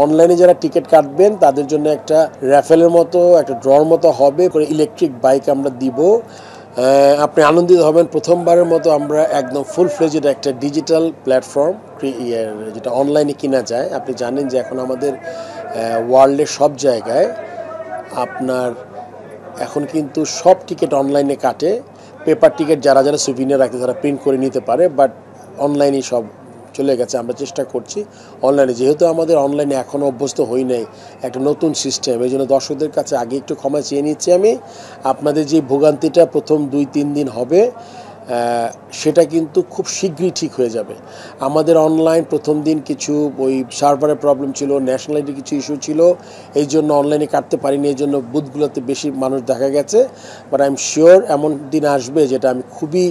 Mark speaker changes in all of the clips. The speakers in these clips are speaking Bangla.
Speaker 1: অনলাইনে যারা টিকিট কাটবেন তাদের জন্য একটা র্যাফেলের মতো একটা ড্রর মতো হবে করে ইলেকট্রিক বাইক আমরা দিব। আপনি আনন্দিত হবেন, প্রথমবারের মতো আমরা একদম ফুল ফ্লেজেড একটা ডিজিটাল প্ল্যাটফর্ম যেটা অনলাইনে কিনা যায়। আপনি জানেন যে এখন আমাদের ওয়ার্ল্ডের সব জায়গায় আপনার এখন কিন্তু সব টিকিট অনলাইনে কাটে। পেপার টিকিট যারা যারা সুভিনিয়ার রাখতে তারা প্রিন্ট করে নিতে পারে, বাট অনলাইনেই সব চলে গেছে। আমরা চেষ্টা করছি অনলাইনে, যেহেতু আমাদের অনলাইনে এখনও অভ্যস্ত হই নাই, একটা নতুন সিস্টেম, এই জন্য দর্শকদের কাছে আগে একটু ক্ষমা চেয়ে নিচ্ছি আমি। আপনাদের যে ভোগান্তিটা প্রথম 2-3 দিন হবে সেটা কিন্তু খুব শীঘ্রই ঠিক হয়ে যাবে। আমাদের অনলাইন প্রথম দিন কিছু ওই সার্ভারের প্রবলেম ছিল, ন্যাশনালিটির কিছু ইস্যু ছিল, এই জন্য অনলাইনে কাটতে পারিনি, এই জন্য বুথগুলোতে বেশি মানুষ দেখা গেছে। বাট আই এম শিওর এমন দিন আসবে যেটা আমি খুবই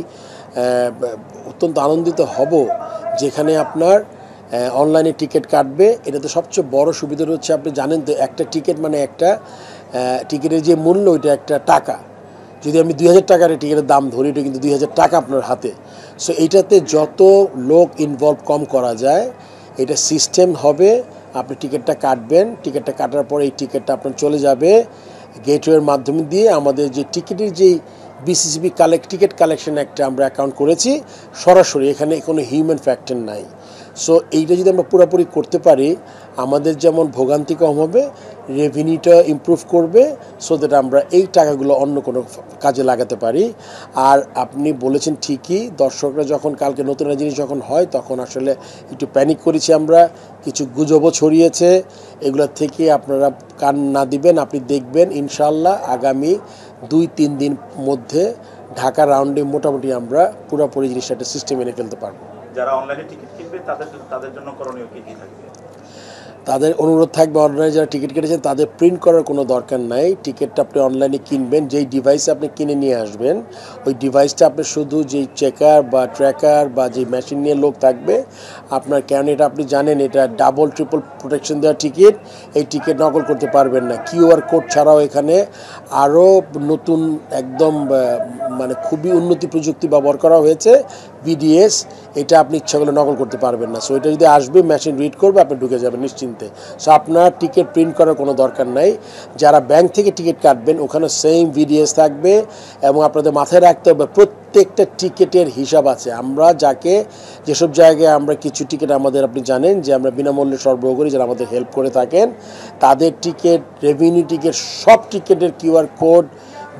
Speaker 1: অত্যন্ত আনন্দিত হব, যেখানে আপনার অনলাইনে টিকিট কাটবে। এটাতে সবচেয়ে বড় সুবিধাটা হচ্ছে, আপনি জানেন তো একটা টিকিট মানে একটা টিকিটের যে মূল্য ওইটা একটা টাকা। যদি আমি 2000 টাকার টিকিটের দাম ধরি, এটা কিন্তু 2000 টাকা আপনার হাতে। সো এইটাতে যত লোক ইনভলভ কম করা যায়, এটা সিস্টেম হবে। আপনি টিকিটটা কাটবেন, টিকিটটা কাটার পরে এই টিকিটটা আপনার চলে যাবে গেটওয়ের মাধ্যমে দিয়ে। আমাদের যে টিকিটের যেই বিসিসিবি টিকিট কালেকশন একটা আমরা অ্যাকাউন্ট করেছি সরাসরি, এখানে কোনো হিউম্যান ফ্যাক্টর নাই। সো এইটা যদি আমরা পুরোপুরি করতে পারি, আমাদের যেমন ভোগান্তি কম হবে, রেভিনিউটা ইমপ্রুভ করবে, সো দ্যাট আমরা এই টাকাগুলো অন্য কোনো কাজে লাগাতে পারি। আর আপনি বলেছেন ঠিকই, দর্শকরা যখন কালকে নতুন জিনিস যখন হয় তখন আসলে একটু প্যানিক করেছি আমরা, কিছু গুজবও ছড়িয়েছে, এগুলোর থেকে আপনারা কান না দিবেন। আপনি দেখবেন ইনশাল্লাহ আগামী 2-3 দিন মধ্যে ঢাকা রাউন্ডে মোটামুটি আমরা পুরোপুরি জিনিসটা একটা সিস্টেম এনে ফেলতে পারবো।
Speaker 2: যারা অনলাইনে টিকিট কিনবে তাদের জন্য করণীয় কি থাকবে?
Speaker 1: তাদের অনুরোধ থাকবে, অনলাইনে যারা টিকিট কেটেছেন তাদের প্রিন্ট করার কোনো দরকার নাই। টিকিটটা আপনি অনলাইনে কিনবেন, যেই ডিভাইসে আপনি কিনে নিয়ে আসবেন ওই ডিভাইসটা আপনি শুধু যেই চেকার বা ট্র্যাকার বা যেই মেশিন নিয়ে লোক থাকবে আপনার, কেন এটা আপনি জানেন এটা ডাবল ট্রিপল প্রোটেকশন দেওয়া টিকিট, এই টিকিট নকল করতে পারবেন না। কিউআর কোড ছাড়াও এখানে আরও নতুন একদম মানে খুবই উন্নতি প্রযুক্তি ব্যবহার করা হয়েছে, বিডিএস। এটা আপনি ইচ্ছা করলে নকল করতে পারবেন না। সো এটা যদি আসবে মেশিন রিড করবে, আপনি ঢুকে যাবেন নিশ্চিন্তে। সো আপনার টিকিট প্রিন্ট করার কোনো দরকার নাই। যারা ব্যাংক থেকে টিকিট কাটবেন ওখানে সেম বিডিএস থাকবে, এবং আপনাদের মাথায় রাখতে হবে প্রত্যেকটা টিকিটের হিসাব আছে। আমরা যেসব জায়গায় আমরা কিছু টিকিট আমাদের, আপনি জানেন যে আমরা বিনামূল্যে সরবরাহ করি, যারা আমাদের হেল্প করে থাকেন তাদের টিকিট, রেভিনিউ টিকিট, সব টিকিটের কিউআর কোড,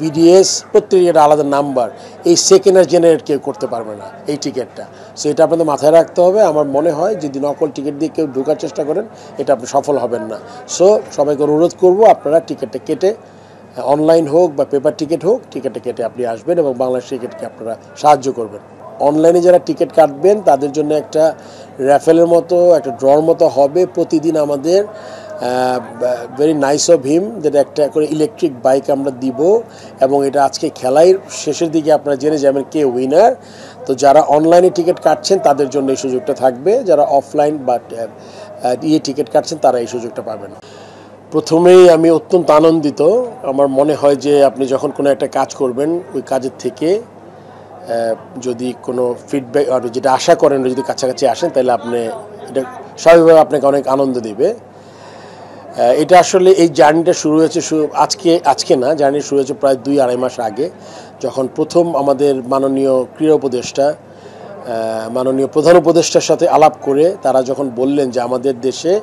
Speaker 1: বিডিএস, প্রত্যেকের আলাদা নাম্বার, এই সেকেন্ড আর জেনারেট কেউ করতে পারবে না এই টিকিটটা। সো এটা আপনাদের মাথায় রাখতে হবে। আমার মনে হয় যদি নকল টিকিট দিয়ে কেউ ঢোকার চেষ্টা করেন এটা আপনি সফল হবেন না। সো সবাইকে অনুরোধ করব আপনারা টিকিটটা কেটে, অনলাইন হোক বা পেপার টিকিট হোক, টিকিটটা কেটে আপনি আসবেন এবং বাংলাদেশ টিকিটকে আপনারা সাহায্য করবেন। অনলাইনে যারা টিকিট কাটবেন তাদের জন্য একটা র্যাফেলের মতো একটা ড্রর মতো হবে। প্রতিদিন আমাদের ভেরি নাইস অফ হিম, যেটা একটা করে ইলেকট্রিক বাইক আমরা দিব, এবং এটা আজকে খেলাই শেষের দিকে আপনারা জেনে যাবেন কে উইনার। তো যারা অনলাইনে টিকিট কাটছেন তাদের জন্য এই সুযোগটা থাকবে, যারা অফলাইন বা টিকিট কাটছেন তারা এই সুযোগটা পাবেন। প্রথমেই আমি অত্যন্ত আনন্দিত। আমার মনে হয় যে আপনি যখন কোনো একটা কাজ করবেন ওই কাজের থেকে যদি কোনো ফিডব্যাক আর যেটা আশা করেন যদি কাছাকাছি আসেন, তাহলে আপনি এটা স্বাভাবিকভাবে আপনাকে অনেক আনন্দ দেবে। এটা আসলে এই জার্নিটা শুরু হয়েছে আজকে না, জার্নি শুরু হয়েছে প্রায় 2-2.5 মাস আগে, যখন প্রথম আমাদের মাননীয় ক্রীড়া উপদেষ্টা, মাননীয় প্রধান উপদেষ্টার সাথে আলাপ করে তারা যখন বললেন যে আমাদের দেশে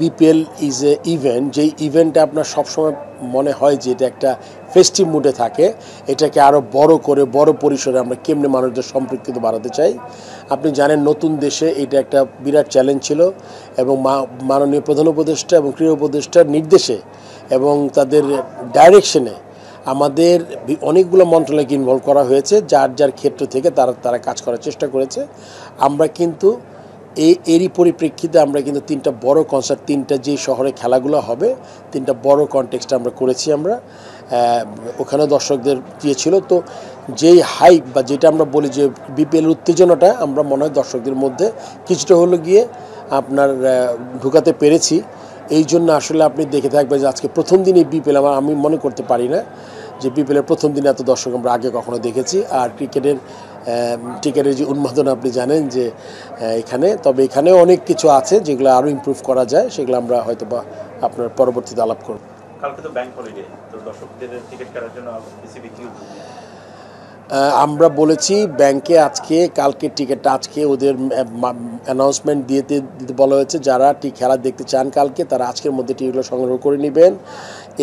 Speaker 1: বিপিএল ইজ এ ইভেন্ট, যেই ইভেন্টটা আপনার সবসময় মনে হয় যে এটা একটা ফেস্টিভ মুডে থাকে, এটাকে আরও বড় করে বড় পরিসরে আমরা কেমনে মানুষদের সম্পৃক্ততা বাড়াতে চাই। আপনি জানেন নতুন দেশে এটা একটা বিরাট চ্যালেঞ্জ ছিল, এবং মাননীয় প্রধান উপদেষ্টা এবং ক্রীড়া উপদেষ্টার নির্দেশে এবং তাদের ডাইরেকশনে আমাদের অনেকগুলো মন্ত্রণালয়কে ইনভলভ করা হয়েছে, যার যার ক্ষেত্র থেকে তারা কাজ করার চেষ্টা করেছে। আমরা কিন্তু এরই পরিপ্রেক্ষিতে আমরা কিন্তু 3টা বড় কনসার্ট, 3টা যে শহরে খেলাগুলো হবে 3টা বড় কনটেক্সটে আমরা করেছি। আমরা ওখানে দর্শকদের দিয়েছিল। তো যেই হাইপ বা যেটা আমরা বলি যে বিপিএল উত্তেজনাটা আমরা মনে হয় দর্শকদের মধ্যে কিছুটা হলো গিয়ে আপনার ঢুকাতে পেরেছি। এই জন্য আসলে আপনি দেখে থাকবেন যে আজকে প্রথম দিনই বিপিএল আমি মনে করতে পারি না যে বিপিএলের প্রথম দিনে এত দর্শক আমরা আগে কখনো দেখেছি। আর টিকেটের যে উন্মাদনা আপনি জানেন যে এখানে, তবে এখানেও অনেক কিছু আছে যেগুলো আরও ইমপ্রুভ করা যায়, সেগুলো আমরা হয়তো বা আপনার পরবর্তীতে আলাপ করব।
Speaker 2: কালকে তো ব্যাংক হলিডে, তো দর্শকদের টিকিট কাটার জন্য বিসিবি কি উদ্যোগ নিয়েছে?
Speaker 1: আমরা বলেছি ব্যাংকে কালকে টিকিটটা আজকে ওদের অ্যানাউন্সমেন্ট দিতে বলা হয়েছে, যারা খেলা দেখতে চান কালকে তারা আজকের মধ্যে টিকিটগুলো সংগ্রহ করে নেবেন।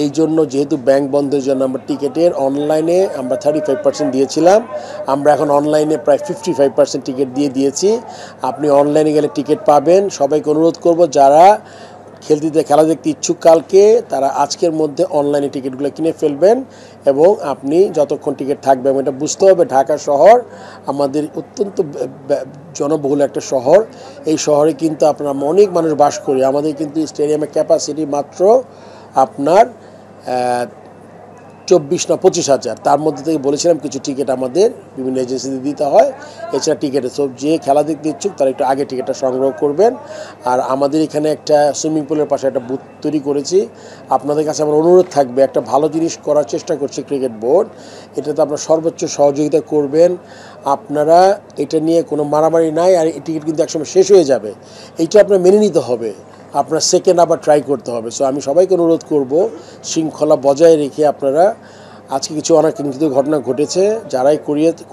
Speaker 1: এই জন্য যেহেতু ব্যাংক বন্ধের জন্য আমরা টিকিটের অনলাইনে আমরা 35% দিয়েছিলাম, আমরা এখন অনলাইনে প্রায় 55% টিকিট দিয়েছি। আপনি অনলাইনে গেলে টিকিট পাবেন। সবাইকে অনুরোধ করব যারা খেলা দেখতে ইচ্ছুক কালকে তারা আজকের মধ্যে অনলাইনে টিকিটগুলো কিনে ফেলবেন, এবং আপনি যতক্ষণ টিকিট থাকবে, এটা বুঝতে হবে ঢাকা শহর আমাদের অত্যন্ত জনবহুল একটা শহর। এই শহরে কিন্তু আপনার অনেক মানুষ বাস করি। আমাদের কিন্তু স্টেডিয়ামের ক্যাপাসিটি মাত্র আপনার 24 না 25,000। তার মধ্যে থেকে বলেছিলাম কিছু টিকিট আমাদের বিভিন্ন এজেন্সিতে দিতে হয়। এছাড়া টিকিটে সব যে খেলা দেখতে ইচ্ছুক তারা একটু আগে টিকিটটা সংগ্রহ করবেন। আর আমাদের এখানে একটা সুইমিং পুলের পাশে একটা বুথ তৈরি করেছি। আপনাদের কাছে আমার অনুরোধ থাকবে, একটা ভালো জিনিস করার চেষ্টা করছে ক্রিকেট বোর্ড, এটাতে আপনার সর্বোচ্চ সহযোগিতা করবেন। আপনারা এটা নিয়ে কোনো মারামারি নাই, আর এই টিকিট কিন্তু একসময় শেষ হয়ে যাবে, এইটা আপনার মেনে নিতে হবে। আপনার সেকেন্ড আবার ট্রাই করতে হবে। সো আমি সবাইকে অনুরোধ করব শৃঙ্খলা বজায় রেখে আপনারা, আজকে কিছু অনাকাঙ্ক্ষিত ঘটনা ঘটেছে, যারাই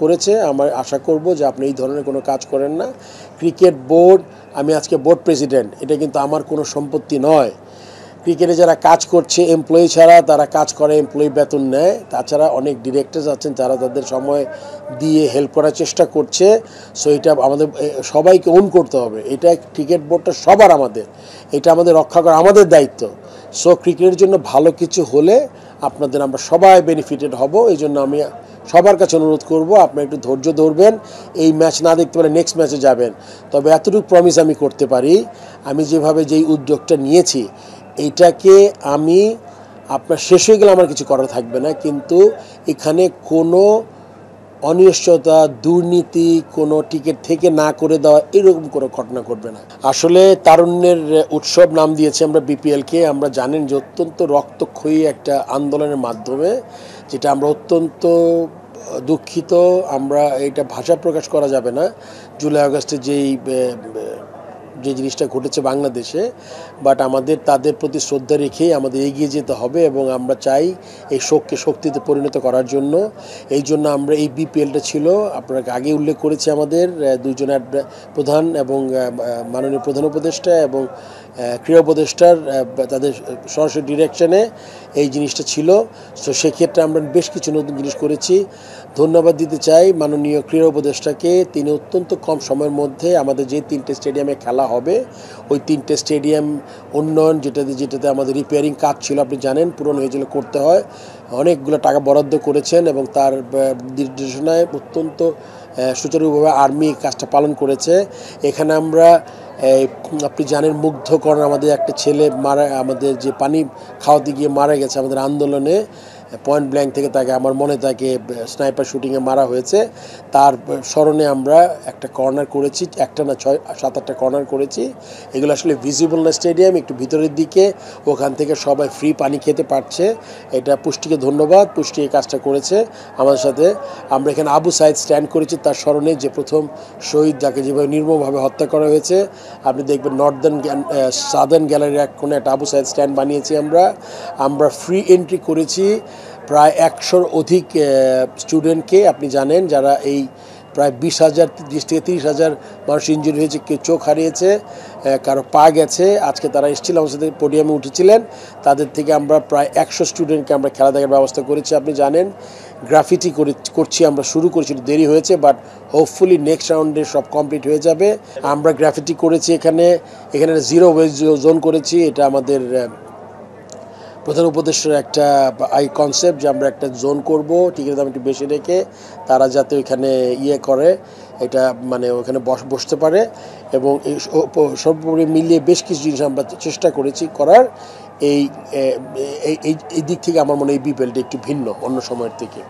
Speaker 1: করেছে আমার আশা করব যে আপনি এই ধরনের কোনো কাজ করেন না। ক্রিকেট বোর্ড, আমি আজকে বোর্ড প্রেসিডেন্ট, এটা কিন্তু আমার কোনো সম্পত্তি নয়। ক্রিকেটে যারা কাজ করছে এমপ্লয়ি ছাড়া, তারা কাজ করে এমপ্লয়ি বেতন নেয়। তাছাড়া অনেক ডিরেক্টরস আছেন যারা তাদের সময় দিয়ে হেল্প করার চেষ্টা করছে। সো এটা আমাদের সবাইকে ওন করতে হবে। এটা ক্রিকেট বোর্ডটা সবার, এটা আমাদের রক্ষা করা আমাদের দায়িত্ব। সো ক্রিকেটের জন্য ভালো কিছু হলে আমরা সবাই বেনিফিটেড হব। এই জন্য আমি সবার কাছে অনুরোধ করব, আপনারা একটু ধৈর্য ধরবেন। এই ম্যাচ না দেখতে পারে নেক্সট ম্যাচে যাবেন। তবে এতটুকু প্রমিস আমি করতে পারি, আমি যেই উদ্যোগটা নিয়েছি এইটাকে আমি আপনার শেষ হয়ে গেলে আমার কিছু করা থাকবে না, কিন্তু এখানে কোনো অনিশ্চয়তা, দুর্নীতি, কোনো টিকিট থেকে না করে দেওয়া এরকম কোনো ঘটনা ঘটবে না। আসলে তারুণ্যের উৎসব নাম দিয়েছি আমরা বিপিএলকে। আমরা জানেন যে অত্যন্ত রক্তক্ষয়ী একটা আন্দোলনের মাধ্যমে, যেটা আমরা অত্যন্ত দুঃখিত। আমরা এটা ভাষা প্রকাশ করা যাবে না জুলাই আগস্টে যে জিনিসটা ঘটেছে বাংলাদেশে, বাট আমাদের তাদের প্রতি শ্রদ্ধা রেখেই আমাদের এগিয়ে যেতে হবে, এবং আমরা চাই এই শোককে শক্তিতে পরিণত করার জন্য। এই জন্য আমরা এই বিপিএলটা ছিল, আপনাকে আগে উল্লেখ করেছি, আমাদের দুইজনের প্রধান এবং মাননীয় প্রধান উপদেষ্টা এবং ক্রীড়া উপদেষ্টার তাদের সরাসরি ডিরেকশনে এই জিনিসটা ছিল। তো সেক্ষেত্রে আমরা বেশ কিছু নতুন জিনিস করেছি। ধন্যবাদ দিতে চাই মাননীয় ক্রীড়া উপদেষ্টাকে। তিনি অত্যন্ত কম সময়ের মধ্যে আমাদের যে 3টে স্টেডিয়ামে খেলা হবে, ওই 3টে স্টেডিয়াম উন্নয়ন, যেটাতে আমাদের রিপেয়ারিং কাজ ছিল, আপনি জানেন পুরনো হয়েছিল, করতে হয়, অনেকগুলো টাকা বরাদ্দ করেছেন, এবং তার নির্দেশনায় অত্যন্ত সুচারুভাবে আর্মি কাজটা পালন করেছে। এখানে আমরা আপনি জানেন মুগ্ধকর আমাদের একটা ছেলে আমাদের যে পানি খাওয়াতে গিয়ে মারা গেছে আমাদের আন্দোলনে, পয়েন্ট ব্ল্যাঙ্ক থেকে আমার মনে থাকে স্নাইপার শুটিংয়ে মারা হয়েছে। তার স্মরণে আমরা একটা কর্নার করেছি, একটা না 6-7-8টা কর্নার করেছি। এগুলো আসলে ভিজিবল না স্টেডিয়াম, একটু ভিতরের দিকে, ওখান থেকে সবাই ফ্রি পানি খেতে পারছে। এটা পুষ্টিকে ধন্যবাদ, পুষ্টি এই কাজটা করেছে আমাদের সাথে। আমরা এখানে আবু সাইদ স্ট্যান্ড করেছি তার স্মরণে, যে প্রথম শহীদ, যাকে যেভাবে নির্মমভাবে হত্যা করা হয়েছে। আপনি দেখবেন সাদার্ন গ্যালারির এক কোণে একটা আবু সাইদ স্ট্যান্ড বানিয়েছি আমরা ফ্রি এন্ট্রি করেছি প্রায় 100-র অধিক স্টুডেন্টকে। আপনি জানেন যারা এই প্রায় 20,000 থেকে 30,000 মানুষ ইনজুরি হয়েছে, কেউ চোখ হারিয়েছে, কারো পা গেছে। আজকে তারা এসেছিল আমার সাথে, পোডিয়ামে উঠেছিলেন। তাদের থেকে আমরা প্রায় 100 স্টুডেন্টকে আমরা খেলা দেখার ব্যবস্থা করেছি। আপনি জানেন গ্রাফিটি করছি, আমরা শুরু করেছি, দেরি হয়েছে, বাট হোপফুলি নেক্সট রাউন্ডে সব কমপ্লিট হয়ে যাবে। আমরা গ্রাফিটি করেছি এখানে 0 ওয়েস্ট জোন করেছি। এটা আমাদের প্রধান উপদেষ্টার একটা কনসেপ্ট, যে আমরা একটা জোন করব টিকিটের দাম একটু বেশি রেখে, তারা যাতে ওইখানে করে, এটা ওখানে বসতে পারে। এবং এই সর্বোপরি মিলিয়ে বেশ কিছু জিনিস আমরা চেষ্টা করেছি করার। এই দিক থেকে আমার মনে হয় এই বিপিএলটা একটু ভিন্ন অন্য সময়ের থেকে।